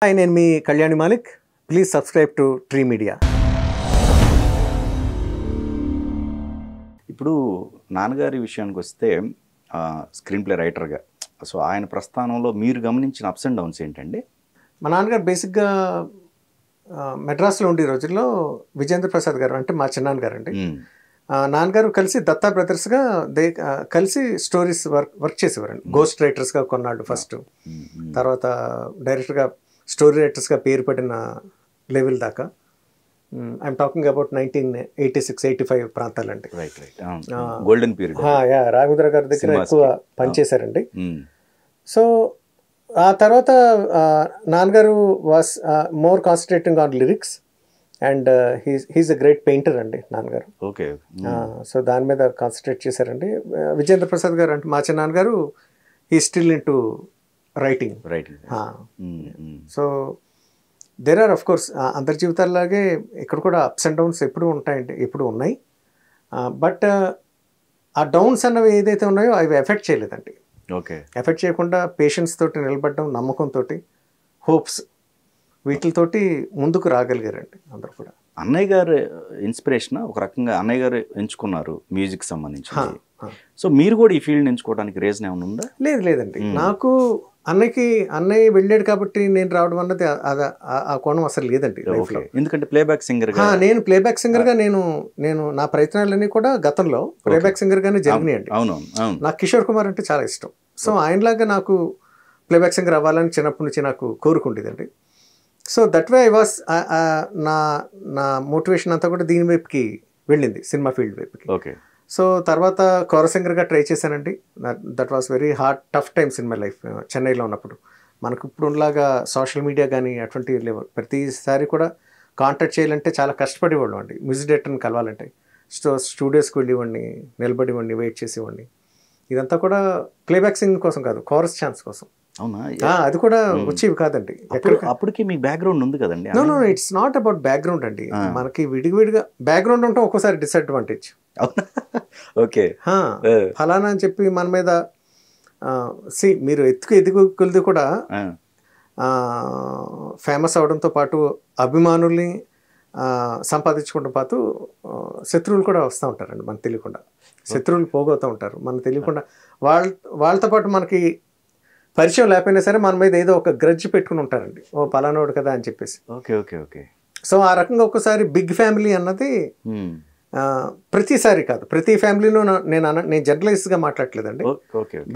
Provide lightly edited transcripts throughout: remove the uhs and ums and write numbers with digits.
Hi, నేను మీ Kalyani Malik. Please subscribe to Tree Media. ఇప్పుడు నాన్నగారి విషయానికి వస్తే స్క్రీన్ ప్లే రైటర్గా, సో ఆయన ప్రస్థానంలో మీరు గమనించిన అప్స్ అండ్ డౌన్స్ ఏంటండి? మా నాన్నగారు బేసిక్గా మెడ్రాస్లో ఉండే రోజుల్లో విజేంద్ర ప్రసాద్ గారు అంటే మా చిన్నాన్నగారు అండి. నాన్నగారు కలిసి దత్తా బ్రదర్స్గా కలిసి స్టోరీస్ వర్క్ చేసేవారండి. గోస్ట్ రైటర్స్గా కొన్నాళ్ళు ఫస్ట్, తర్వాత డైరెక్టర్గా స్టోరీ రైటర్స్గా పేరు పడిన లెవెల్ దాకా. ఐఎమ్ టాకింగ్ అబౌట్ 1986-85 ప్రాంతాలండి. Golden period. రాఘవేంద్ర గారి దగ్గర ఎక్కువ పనిచేశారండి. సో ఆ తర్వాత నాన్నగారు was more concentrating on lyrics and he's a great painter అండి నాన్నగారు. ఓకే. సో దాని మీద కాన్సన్ట్రేట్ చేశారండి. విజేంద్ర ప్రసాద్ గారు అంటే మా చిన్నాన్నగారు he still into writing. So there are of course అందరి జీవితాల్లాగే ఇక్కడ కూడా అప్స్ అండ్ డౌన్స్ ఎప్పుడు ఉంటాయండి, ఎప్పుడు ఉన్నాయి. బట్ ఆ డౌన్స్ అన్నవి ఏదైతే ఉన్నాయో అవి ఎఫెక్ట్ చేయలేదండి. ఓకే. ఎఫెక్ట్ చేయకుండా పేషెన్స్ తోటి నిలబడడం, నమ్మకంతో, హోప్స్, వీటితోటి ముందుకు రాగలిగారండి అందరూ కూడా. అన్నయ్య గారు ఇన్స్పిరేషన్ ఒక రకంగా అన్నయ్య గారు ఎంచుకున్నారు మ్యూజిక్ సంబంధించి. సో మీరు కూడా ఈ ఫీల్డ్ ఎంచుకోవడానికి రీజన్ ఏమైనా ఉందా? లేదండి, నాకు అన్నయ్య వెళ్ళాడు కాబట్టి నేను రావడం అన్నది ఆ కోణం అసలు లేదండి లైఫ్లో. ఎందుకంటే ప్లేబ్యాక్ సింగర్ నేను ప్లేబ్యాక్ సింగర్గా నేను నా ప్రయత్నాలన్నీ కూడా గతంలో ప్లేబ్యాక్ సింగర్గానే జరిగినాయండి. అవును. నాకు కిషోర్ కుమార్ అంటే చాలా ఇష్టం. సో ఆయనలాగా నాకు ప్లేబ్యాక్ సింగర్ అవ్వాలని చిన్నప్పటి నుంచి నాకు కోరుకుండేదండి. So that way I was నా మోటివేషన్ అంతా కూడా దీని వైపుకి వెళ్ళింది, సినిమా ఫీల్డ్ వైపుకి. ఓకే. సో తర్వాత కోరస్ సింగర్గా ట్రై చేశానండి. That was very tough times in my life. చెన్నైలో ఉన్నప్పుడు మనకు ఇప్పుడులాగా సోషల్ మీడియా కానీ అటువంటి లేవు. ప్రతిసారి కూడా కాంటాక్ట్ చేయాలంటే చాలా కష్టపడేవాళ్ళం అండి. మ్యూజిక్ డైరెక్టర్ని కలవాలంటే స్టూడియోస్కి వెళ్ళేవాడిని, నిలబడేవాడిని, వెయిట్ చేసేవాడిని. ఇదంతా కూడా ప్లేబ్యాక్ సింగింగ్ కోసం కాదు, కోరస్ ఛాన్స్ కోసం. అవునా? అది కూడా వచ్చేవి కాదండి. అప్పటికి మీకు బ్యాక్గ్రౌండ్ ఉంది కదండి. No, it's not about background అండి. మనకి విడివిడిగా బ్యాక్గ్రౌండ్ ఉంటాం, ఒక్కోసారి డిసడ్వాంటేజ్. ఓకే. ఫలానా అని చెప్పి మన మీద మీరు ఎదుగుకొలిది కూడా ఫేమస్ అవడంతో పాటు అభిమానుల్ని సంపాదించుకుంటూ పాటు శత్రువులు కూడా వస్తూ ఉంటారండి మనకు తెలియకుండా. శత్రువులు పోగొతూ ఉంటారు మనకు తెలియకుండా. వాళ్ళతో పాటు మనకి పరిచయం లేకపోయినా సరే మన మీద ఏదో ఒక గ్రడ్జ్ పెట్టుకుని ఉంటారండి, ఓ పలానోడు కదా అని చెప్పేసి. ఓకే. సో ఆ రకంగా ఒక్కసారి బిగ్ ఫ్యామిలీ అన్నది ప్రతిసారి కాదు, ప్రతి ఫ్యామిలీలో నేను జనరలైజ్గా మాట్లాడలేదండి.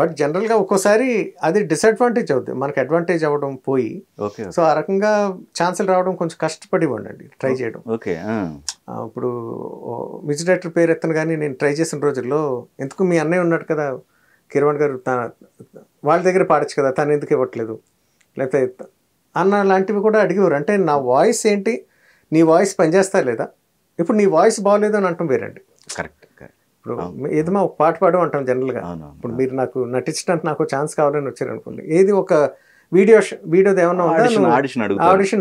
బట్ జనరల్గా ఒక్కోసారి అది డిసడ్వాంటేజ్ అవుతుంది, మనకి అడ్వాంటేజ్ అవ్వడం పోయి. సో ఆ రకంగా ఛాన్సులు రావడం కొంచెం కష్టపడి ఉండండి ట్రై చేయడం. ఇప్పుడు మ్యూజిక్ డైరెక్టర్ పేరు ఎత్తను కానీ నేను ట్రై చేసిన రోజుల్లో ఎందుకు మీ అన్నయ్య ఉన్నాడు కదా కిరవాణి గారు, వాళ్ళ దగ్గర పాడచ్చు కదా, తను ఎందుకు ఇవ్వట్లేదు లేకపోతే అన్న లాంటివి కూడా అడిగేవారు. అంటే నా వాయిస్ ఏంటి, నీ వాయిస్ పనిచేస్తా లేదా, ఇప్పుడు నీ వాయిస్ బాగోలేదు అని అంటాం వేరండి. కరెక్ట్. ఇప్పుడు ఏదమ్మా ఒక పాట పాడు అంటాం జనరల్గా. ఇప్పుడు మీరు నాకు నటించడానికి నాకు ఛాన్స్ కావాలని వచ్చారనుకోండి, ఏది ఒక వీడియోది ఏమన్నా ఆడిషన్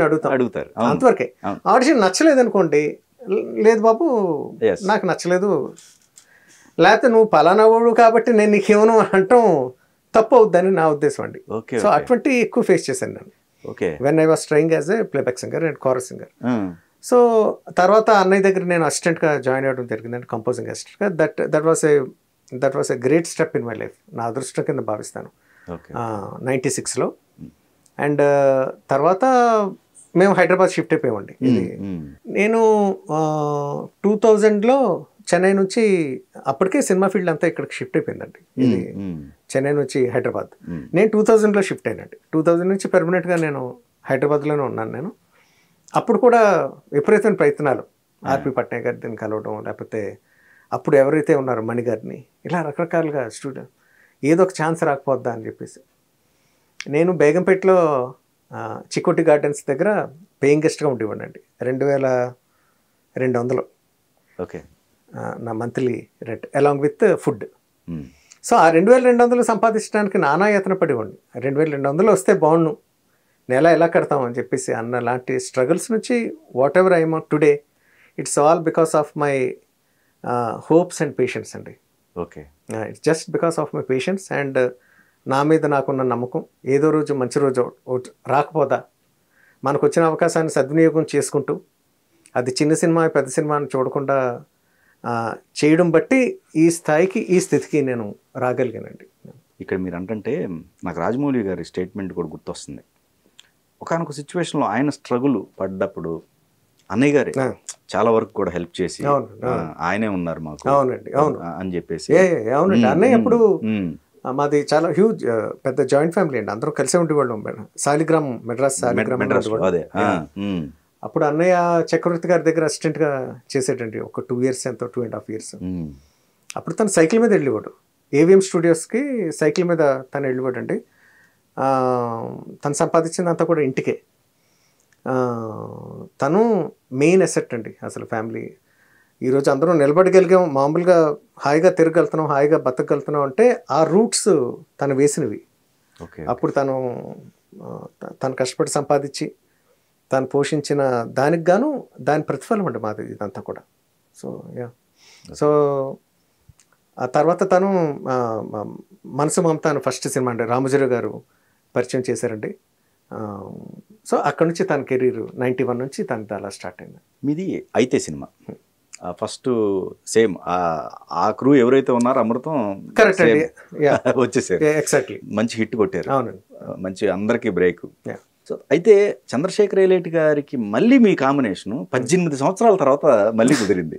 అడుగుతారు, అంతవరకే. ఆడిషన్ నచ్చలేదు అనుకోండి, లేదు బాబు నాకు నచ్చలేదు, లేకపోతే నువ్వు పలానావాడు కాబట్టి నేను నీకు ఏమను అంటాం తప్పు అవుద్దని నా ఉద్దేశం అండి. సో అటువంటి ఎక్కువ ఫేస్ చేశాను నేను when I was trying as a playback singer and chorus singer. So తర్వాత అన్నయ్య దగ్గర నేను అసిస్టెంట్గా జాయిన్ అవ్వడం జరిగిందండి, కంపోజింగ్ అసిస్టెంట్గా. That was a great step in my life, నా అదృష్టం కింద భావిస్తాను. 96లో. అండ్ తర్వాత మేము హైదరాబాద్ షిఫ్ట్ అయిపోయామండి. నేను 2000లో చెన్నై నుంచి, అప్పటికే సినిమా ఫీల్డ్ అంతా ఇక్కడికి షిఫ్ట్ అయిపోయిందండి. ఇది చెన్నై నుంచి హైదరాబాద్. నేను 2000లో షిఫ్ట్ అయినండి. 2000 నుంచి పెర్మనెంట్గా నేను హైదరాబాద్లోనే ఉన్నాను నేను. అప్పుడు కూడా విపరీతమైన ప్రయత్నాలు, ఆర్పి పట్నాయక్ గారి దీన్ని కలవడం, లేకపోతే అప్పుడు ఎవరైతే ఉన్నారో మణి గారిని, ఇలా రకరకాలుగా స్టూడియో ఏదో ఒక ఛాన్స్ రాకపోద్దా అని చెప్పేసి నేను బేగంపేటలో చికోటి గార్డెన్స్ దగ్గర పేయింగ్ గెస్ట్గా ఉండేవాడినండి. 2200 ఓకే నా monthly rent along with food. So ఆ 2200 సంపాదించడానికి నానా యత్న పడేవాడిని. 2200 వస్తే బాగుండు, నెల ఎలా కడతామని చెప్పేసి అన్న లాంటి స్ట్రగుల్స్ నుంచి whatever I'm today, it's all because of my hopes and patience అండి. Okay, it's just because of my patience and నా మీద నాకున్న నమ్మకం. ఏదో రోజు మంచి రోజు రాకపోదా, మనకు వచ్చిన అవకాశాన్ని సద్వినియోగం చేసుకుంటూ అది చిన్న సినిమా పెద్ద సినిమాని చూడకుండా చేయడం బట్టి ఈ స్థాయికి ఈ స్థితికి నేను రాగలిగానండి. ఇక్కడ మీరు అంటే నాకు రాజమౌళి గారి స్టేట్మెంట్ కూడా గుర్తొస్తుంది. ఒకానొక సిచ్యువేషన్లో ఆయన స్ట్రగుల్ పడ్డప్పుడు అన్నయ్య గారే చాలా వరకు కూడా హెల్ప్ చేసి ఆయనే ఉన్నారు మాకు అని చెప్పేసి. అవునండి, అన్నయ్య అప్పుడు మాది చాలా హ్యూజ్ పెద్ద జాయింట్ ఫ్యామిలీ అండి, అందరూ కలిసే ఉండేవాళ్ళం. సాలిగ్రామ్ మెడ్రాస్ అప్పుడు అన్నయ్య చక్రవర్తి గారి దగ్గర అసిస్టెంట్గా చేసేటండి ఒక 2 years ఎంతో 2.5 years. అప్పుడు తను సైకిల్ మీద వెళ్ళేవాడు, ఏవిఎం స్టూడియోస్కి సైకిల్ మీద తను వెళ్ళేవాడు అండి. తను సంపాదించిందంతా కూడా ఇంటికే. తను మెయిన్ అసెట్ అండి అసలు ఫ్యామిలీ. ఈరోజు అందరూ నిలబడగలిగాం, మామూలుగా హాయిగా తిరగలుగుతున్నాం, హాయిగా బతకగలుగుతున్నాం అంటే ఆ రూట్స్ తను వేసినవి. అప్పుడు తను కష్టపడి సంపాదించి తను పోషించిన దానికి గాను దాని ప్రతిఫలం అండి మాది ఇదంతా కూడా. సో ఆ తర్వాత తను మనసు మమత అని ఫస్ట్ సినిమా అండి రామోజీరావు గారు పరిచయం చేశారండి. సో అక్కడ నుంచి తన కెరీర్ 91 నుంచి తనది అలా స్టార్ట్ అయింది. మీది అయితే సినిమా ఫస్ట్ సేమ్ ఆ క్రూ ఎవరైతే ఉన్నారో అమృతం కరెక్ట్ అండి వచ్చేసారు, ఎగ్జాక్ట్లీ మంచి హిట్ కొట్టారు. అవునండి, మంచి అందరికీ బ్రేక్. సో అయితే చంద్రశేఖర్ రేలేటి గారికి మళ్ళీ మీ కాంబినేషన్ 18 సంవత్సరాల తర్వాత మళ్ళీ కుదిరింది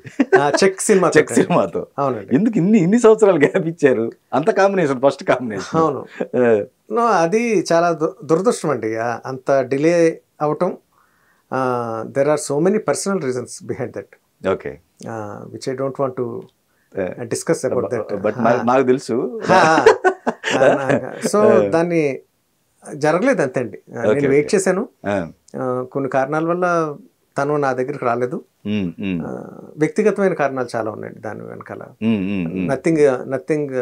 చెక్ సినిమాతో. ఎందుకు ఇన్ని సంవత్సరాలు గ్యాప్ ఇచ్చారు? అంత కాంబినేషన్ ఫస్ట్ కాంబినేషన్. అవును, అది చాలా దురదృష్టం అండి అంత డిలే అవటం. There are so many personal reasons behind that. Okay, which I don't want to discuss about that. But నాకు తెలుసు. సో దాన్ని జరగలేదు అంతే అండి. నేను వెయిట్ చేశాను, కొన్ని కారణాల వల్ల తను నా దగ్గరికి రాలేదు. వ్యక్తిగతమైన కారణాలు చాలా ఉన్నాయండి దాని వెనకాల. నథింగ్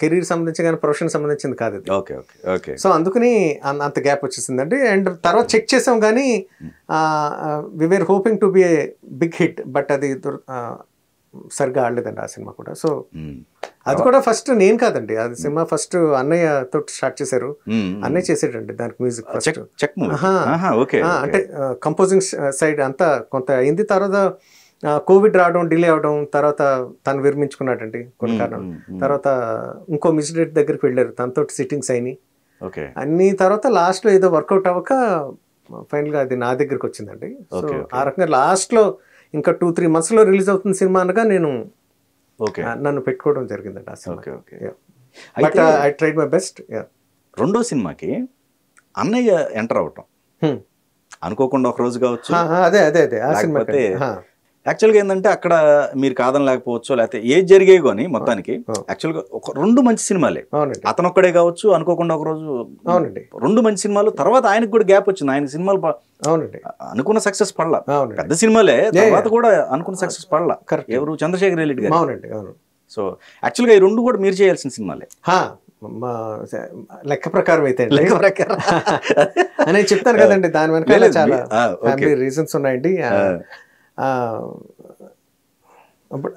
కెరీర్ సంబంధించి కానీ ప్రొఫెషన్ సంబంధించింది కాదు ఇది. సో అందుకని అంత గ్యాప్ వచ్చేసిందండి. అండ్ తర్వాత చెక్ చేసాం కానీ we were hoping to be a big hit, but అది సరిగ్గా ఆడలేదండి ఆ సినిమా కూడా. సో అది కూడా ఫస్ట్ నేను కాదండి, అది సినిమా ఫస్ట్ అన్నయ్య తోటి స్టార్ట్ చేశారు. అన్నయ్య చేసాడండి దానికి మ్యూజిక్ ఫస్ట్. అంటే కంపోజింగ్ సైడ్ అంతా కొంత అయింది. తర్వాత కోవిడ్ రావడం, డిలే అవడం, తర్వాత తను విరమించుకున్నాడండి కొన్ని కారణాలు. తర్వాత ఇంకో మ్యూజిక్ డైరెక్టర్ దగ్గరికి వెళ్ళారు, తనతో సిట్టింగ్స్ అయినాయి అన్ని. తర్వాత లాస్ట్లో ఏదో వర్కౌట్ అవ్వక ఫైనల్గా అది నా దగ్గరికి వచ్చిందండి. సో ఆ రకంగా లాస్ట్లో ఇంకా 2-3 monthsలో రిలీజ్ అవుతుంది సినిమా అనగా నేను నన్ను పెట్టుకోవడం జరిగిందండి ఆ cinema. But I tried my best. రెండో సినిమాకి అన్నయ్య ఎంటర్ అవటం అనుకోకుండా ఒక రోజు కావచ్చు. అదే ఆ సినిమా యాక్చువల్గా ఏంటంటే అక్కడ మీరు కాదని లేకపోవచ్చు, లేకపోతే ఏది జరిగే కానీ మొత్తానికి యాక్చువల్గా ఒక 2 మంచి సినిమాలే. అతను ఒక్కడే కావచ్చు, అనుకోకుండా ఒక రోజు 2 మంచి సినిమాలు. తర్వాత ఆయనకు కూడా గ్యాప్ వచ్చింది. ఆయన సినిమాలు అనుకున్న సక్సెస్ పడలా, పెద్ద సినిమాలే. తర్వాత కూడా అనుకున్న సక్సెస్ పడలా. ఎవరు? చంద్రశేఖర్ రెడ్డి గారు. సో యాక్చువల్గా ఈ 2 కూడా మీరు చేయాల్సిన సినిమాలే లెక్క ప్రకారం అయితే. నేను చెప్తాను కదండి, దాని వెనకాల చాలా ఫ్యామిలీ రీజన్స్ ఉన్నాయండి.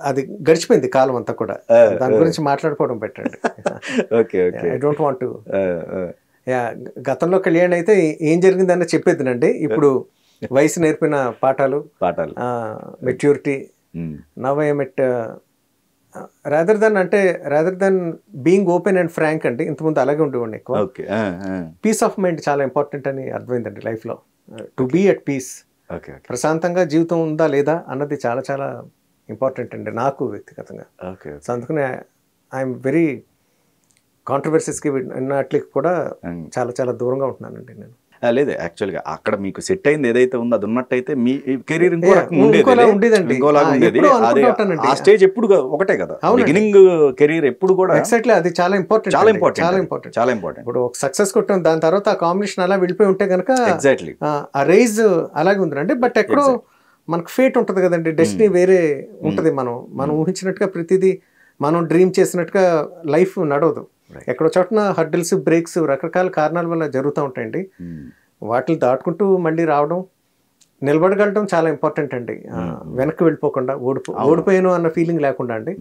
అది గడిచిపోయింది కాలం అంతా కూడా, దాని గురించి మాట్లాడుకోవడం పెట్టండి. I don't want to. గతంలో కళ్యాణ్ అయితే ఏం జరిగిందన్న చెప్పేదినండి. ఇప్పుడు వయసు నేర్పిన పాఠాలు, maturity, now I am at rather than being open and frank అండి. ఇంతకుముందు అలాగే ఉండేవాడిని ఎక్కువ. పీస్ ఆఫ్ మైండ్ చాలా ఇంపార్టెంట్ అని అర్థమైందండి లైఫ్లో. టు బీ అట్ పీస్, ప్రశాంతంగా జీవితం ఉందా లేదా అన్నది చాలా చాలా ఇంపార్టెంట్ అండి నాకు వ్యక్తిగతంగా. సో అందుకనే ఐఎమ్ వెరీ కాంట్రవర్సీస్కి అన్నట్లకి కూడా చాలా చాలా దూరంగా ఉంటున్నానండి నేను. లేదు, యాక్చువల్గా అక్కడ మీకు సెట్ అయింది ఏదైతే ఉందో అది ఉన్నట్టయితే మీ కెరీర్ ఉండేదండి. ఆ స్టేజ్ ఎప్పుడు ఒకటే కదా, బిగినింగ్ కెరీర్ ఎప్పుడు కూడా. ఎగ్జాక్ట్లీ, అది చాలా ఇంపార్టెంట్. ఇప్పుడు ఒక సక్సెస్ కొట్టాం, దాని తర్వాత ఆ కాంబినేషన్ అలా వెళ్ళిపోయి ఉంటే కనుక ఎగ్జాక్ట్లీ ఆ రైజ్ అలాగే ఉందండి. బట్ ఎక్కడో మనకు ఫేట్ ఉంటుంది కదండి, డెస్టినీ వేరే ఉంటుంది. మనం ఊహించినట్టుగా ప్రతిదీ మనం డ్రీమ్ చేసినట్టుగా లైఫ్ నడవదు. ఎక్కడో చోటన హర్డిల్స్, బ్రేక్స్, రకరకాల కారణాల వల్ల జరుగుతూ ఉంటాయండి. వాటిని దాటుకుంటూ మళ్ళీ రావడం, నిలబడగలడం చాలా ఇంపార్టెంట్ అండి. వెనక్కి వెళ్ళిపోకుండా ఓడిపోయాను అన్న ఫీలింగ్ లేకుండా అండి.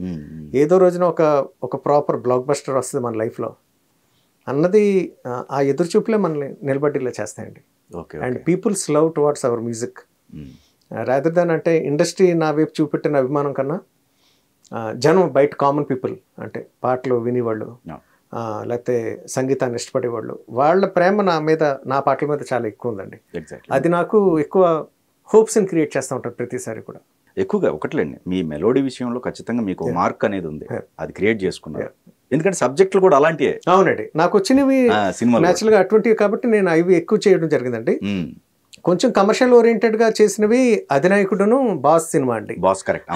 ఏదో రోజున ఒక ప్రాపర్ బ్లాక్ బస్టర్ వస్తుంది మన లైఫ్లో అన్నది ఆ ఎదురు చూపులే మనల్ని నిలబడేలా చేస్తాయండి. And peoples love towards our music rather than అంటే ఇండస్ట్రీ నా వైపు చూపెట్టిన అభిమానం కన్నా జనం బయట కామన్ పీపుల్ అంటే పాటలు వినేవాళ్ళు లేకపోతే సంగీతాన్ని ఇష్టపడేవాళ్ళు వాళ్ళ ప్రేమ నా మీద నా పాటల మీద చాలా ఎక్కువ ఉందండి. అది నాకు ఎక్కువ హోప్స్ని క్రియేట్ చేస్తూ ఉంటారు ప్రతిసారి కూడా. ఎక్కువగా ఒకట్లేండి మీ మెలోడీ విషయంలో ఖచ్చితంగా మీకు మార్క్ అనేది ఉంది, అది క్రియేట్ చేసుకున్నారు. ఎందుకంటే సబ్జెక్టులు కూడా అలాంటివే. అవునండి, నాకు వచ్చినవి న్యాచురల్గా అటువంటివి కాబట్టి నేను అవి ఎక్కువ చేయడం జరిగిందండి. కొంచెం కమర్షియల్ ఓరియంటెడ్గా చేసినవి అధినాయకుడును బాస్ సినిమా అండి. Boss correct.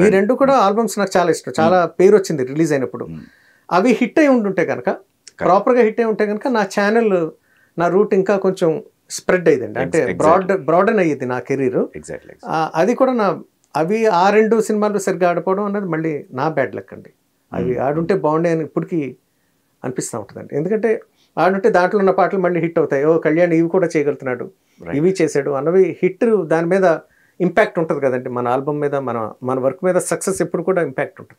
ఈ రెండు కూడా ఆల్బమ్స్ నాకు చాలా ఇష్టం, చాలా పేరు వచ్చింది రిలీజ్ అయినప్పుడు. అవి హిట్ అయి ఉంటుంటే కనుక, ప్రాపర్గా హిట్ అయి ఉంటే కనుక నా ఛానల్, నా రూట్ ఇంకా కొంచెం స్ప్రెడ్ అయ్యిందండి, అంటే బ్రాడన్ అయ్యేది నా కెరీర్. అది కూడా నా అవి ఆ రెండు సినిమాలు సరిగ్గా ఆడిపోవడం అన్నది మళ్ళీ నా బ్యాడ్ లక్ అండి. అవి ఆడుంటే బాగుండే అని ఇప్పటికీ అనిపిస్తూ ఉంటుందండి. ఎందుకంటే ఆడుంటే దాంట్లో ఉన్న పాటలు మళ్ళీ హిట్ అవుతాయి. ఓ కళ్యాణ్ ఇవి కూడా చేయగలుగుతున్నాడు, ఇవి చేశాడు అన్నవి హిట్, దాని మీద ఇంపాక్ట్ ఉంటుంది కదండి. మన ఆల్బమ్ మీద, మన వర్క్ మీద సక్సెస్ ఎప్పుడు కూడా ఇంపాక్ట్ ఉంటుంది.